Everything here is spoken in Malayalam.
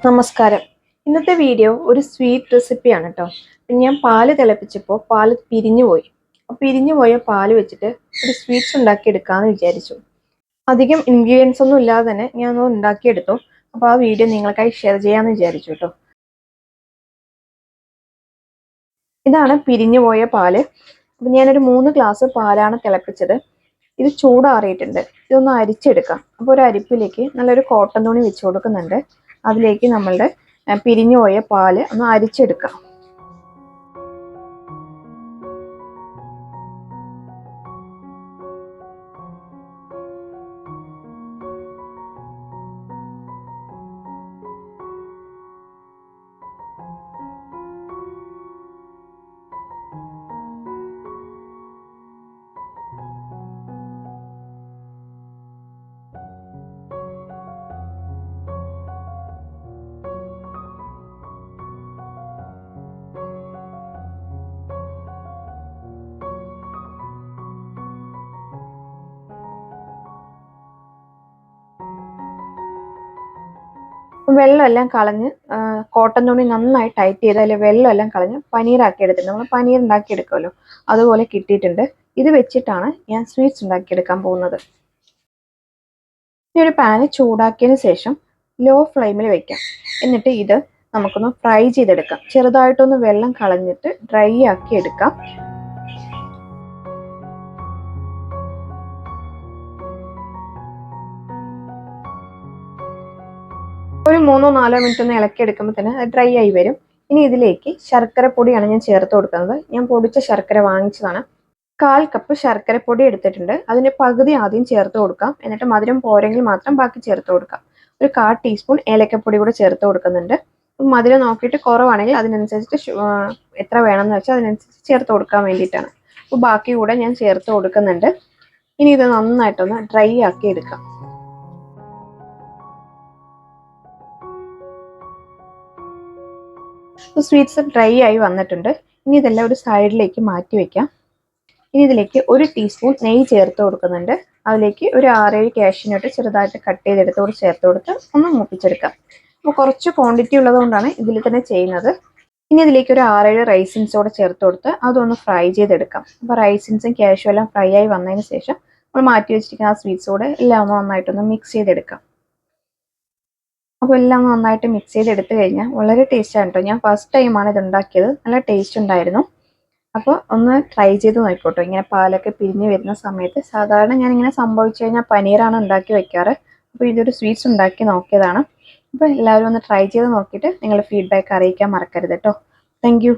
നമസ്കാരം. ഇന്നത്തെ വീഡിയോ ഒരു സ്വീറ്റ് റെസിപ്പിയാണ് കേട്ടോ. ഞാൻ പാല് തിളപ്പിച്ചപ്പോൾ പാല് പിരിഞ്ഞു പോയി. പിരിഞ്ഞു പോയ പാല് വെച്ചിട്ട് ഒരു സ്വീറ്റ്സ് ഉണ്ടാക്കിയെടുക്കാമെന്ന് വിചാരിച്ചു. അധികം ഇൻഗ്രീഡിയൻസ് ഒന്നും ഇല്ലാതെ തന്നെ ഞാൻ ഒന്ന് ഉണ്ടാക്കിയെടുത്തു. അപ്പോൾ ആ വീഡിയോ നിങ്ങൾക്കായി ഷെയർ ചെയ്യാമെന്ന് വിചാരിച്ചു കേട്ടോ. ഇതാണ് പിരിഞ്ഞു പോയ പാല്. അപ്പം ഞാനൊരു 3 ഗ്ലാസ് പാലാണ് തിളപ്പിച്ചത്. ഇത് ചൂടാറിയിട്ടുണ്ട്. ഇതൊന്ന് അരിച്ചെടുക്കാം. അപ്പോൾ ഒരു അരിപ്പിലേക്ക് നല്ലൊരു കോട്ടൺ തുണി വെച്ച് കൊടുക്കുന്നുണ്ട്. അതിലേക്ക് നമ്മളുടെ പിരിഞ്ഞു പോയ പാല് ഒന്ന് അരിച്ചെടുക്കാം. വെള്ളമെല്ലാം കളഞ്ഞ് കോട്ടൺ തുണി നന്നായി ടൈറ്റ് ചെയ്ത് അതിൽ വെള്ളമെല്ലാം കളഞ്ഞ് പനീറാക്കി എടുത്തിട്ടുണ്ട്. നമ്മൾ പനീർ ഉണ്ടാക്കി എടുക്കുമല്ലോ, അതുപോലെ കിട്ടിയിട്ടുണ്ട്. ഇത് വെച്ചിട്ടാണ് ഞാൻ സ്വീറ്റ്സ് ഉണ്ടാക്കിയെടുക്കാൻ പോകുന്നത്. ഇനി ഒരു പാന് ചൂടാക്കിയതിന് ശേഷം ലോ ഫ്ലെയിമിൽ വെക്കാം. എന്നിട്ട് ഇത് നമുക്കൊന്ന് ഫ്രൈ ചെയ്തെടുക്കാം. ചെറുതായിട്ടൊന്ന് വെള്ളം കളഞ്ഞിട്ട് ഡ്രൈ ആക്കി എടുക്കാം. ഒരു 3-4 മിനിറ്റ് ഒന്ന് ഇളക്കി എടുക്കുമ്പോൾ തന്നെ അത് ഡ്രൈ ആയി വരും. ഇനി ഇതിലേക്ക് ശർക്കര പൊടിയാണ് ഞാൻ ചേർത്ത് കൊടുക്കുന്നത്. ഞാൻ പൊടിച്ച ശർക്കര വാങ്ങിച്ചതാണ്. 1/4 കപ്പ് ശർക്കരപ്പൊടി എടുത്തിട്ടുണ്ട്. അതിൻ്റെ പകുതി ആദ്യം ചേർത്ത് കൊടുക്കാം. എന്നിട്ട് മധുരം പോരെങ്കിൽ മാത്രം ബാക്കി ചേർത്ത് കൊടുക്കാം. ഒരു 1/4 ടീസ്പൂൺ ഏലക്കപ്പൊടി കൂടെ ചേർത്ത് കൊടുക്കുന്നുണ്ട്. മധുരം നോക്കിയിട്ട് കുറവാണെങ്കിൽ അതിനനുസരിച്ച് എത്ര വേണമെന്ന് വെച്ചാൽ അതിനനുസരിച്ച് ചേർത്ത് കൊടുക്കാൻ വേണ്ടിയിട്ടാണ്. അപ്പോൾ ബാക്കി കൂടെ ഞാൻ ചേർത്ത് കൊടുക്കുന്നുണ്ട്. ഇനി ഇത് നന്നായിട്ടൊന്ന് ഡ്രൈ ആക്കി എടുക്കാം. സ്വീറ്റ്സ് ഡ്രൈ ആയി വന്നിട്ടുണ്ട്. ഇനി ഇതെല്ലാം ഒരു സൈഡിലേക്ക് മാറ്റി വെക്കാം. ഇനി ഇതിലേക്ക് 1 ടീസ്പൂൺ നെയ്യ് ചേർത്ത് കൊടുക്കുന്നുണ്ട്. അതിലേക്ക് ഒരു 6-7 കാഷ്യൂനട്ട് ചെറുതായിട്ട് കട്ട് ചെയ്തെടുത്ത് കൂടി ചേർത്ത് കൊടുത്ത് ഒന്ന് മൂപ്പിച്ചെടുക്കാം. അപ്പോൾ കുറച്ച് ക്വാണ്ടിറ്റി ഉള്ളതുകൊണ്ടാണ് ഇതിൽ തന്നെ ചെയ്യുന്നത്. ഇനി ഇതിലേക്ക് ഒരു 6-7 റൈസിൻസ് കൂടെ ചേർത്ത് കൊടുത്ത് അതൊന്ന് ഫ്രൈ ചെയ്തെടുക്കാം. അപ്പോൾ റൈസിൻസും കാഷ്യൂ എല്ലാം ഫ്രൈ ആയി വന്നതിന് ശേഷം നമ്മൾ മാറ്റി വെച്ചിരിക്കുന്ന ആ സ്വീറ്റ്സ് കൂടെ എല്ലാം ഒന്ന് നന്നായിട്ടൊന്ന് മിക്സ് ചെയ്തെടുക്കാം. അപ്പോൾ എല്ലാം നന്നായിട്ട് മിക്സ് ചെയ്തെടുത്ത് കഴിഞ്ഞാൽ വളരെ ടേസ്റ്റാണ് കേട്ടോ. ഞാൻ ഫസ്റ്റ് ടൈമാണ് ഇത് ഉണ്ടാക്കിയത്. നല്ല ടേസ്റ്റ് ഉണ്ടായിരുന്നു. അപ്പോൾ ഒന്ന് ട്രൈ ചെയ്ത് നോക്കിക്കോട്ടോ. ഇങ്ങനെ പാലൊക്കെ പിരിഞ്ഞ് വരുന്ന സമയത്ത് സാധാരണ ഞാനിങ്ങനെ സംഭവിച്ചു കഴിഞ്ഞാൽ പനീറാണ് ഉണ്ടാക്കി വെക്കാറ്. അപ്പോൾ ഇതൊരു സ്വീറ്റ്സ് ഉണ്ടാക്കി നോക്കിയതാണ്. അപ്പോൾ എല്ലാവരും ഒന്ന് ട്രൈ ചെയ്ത് നോക്കിയിട്ട് നിങ്ങളുടെ ഫീഡ്ബാക്ക് അറിയിക്കാൻ മറക്കരുത് കേട്ടോ. Thank you.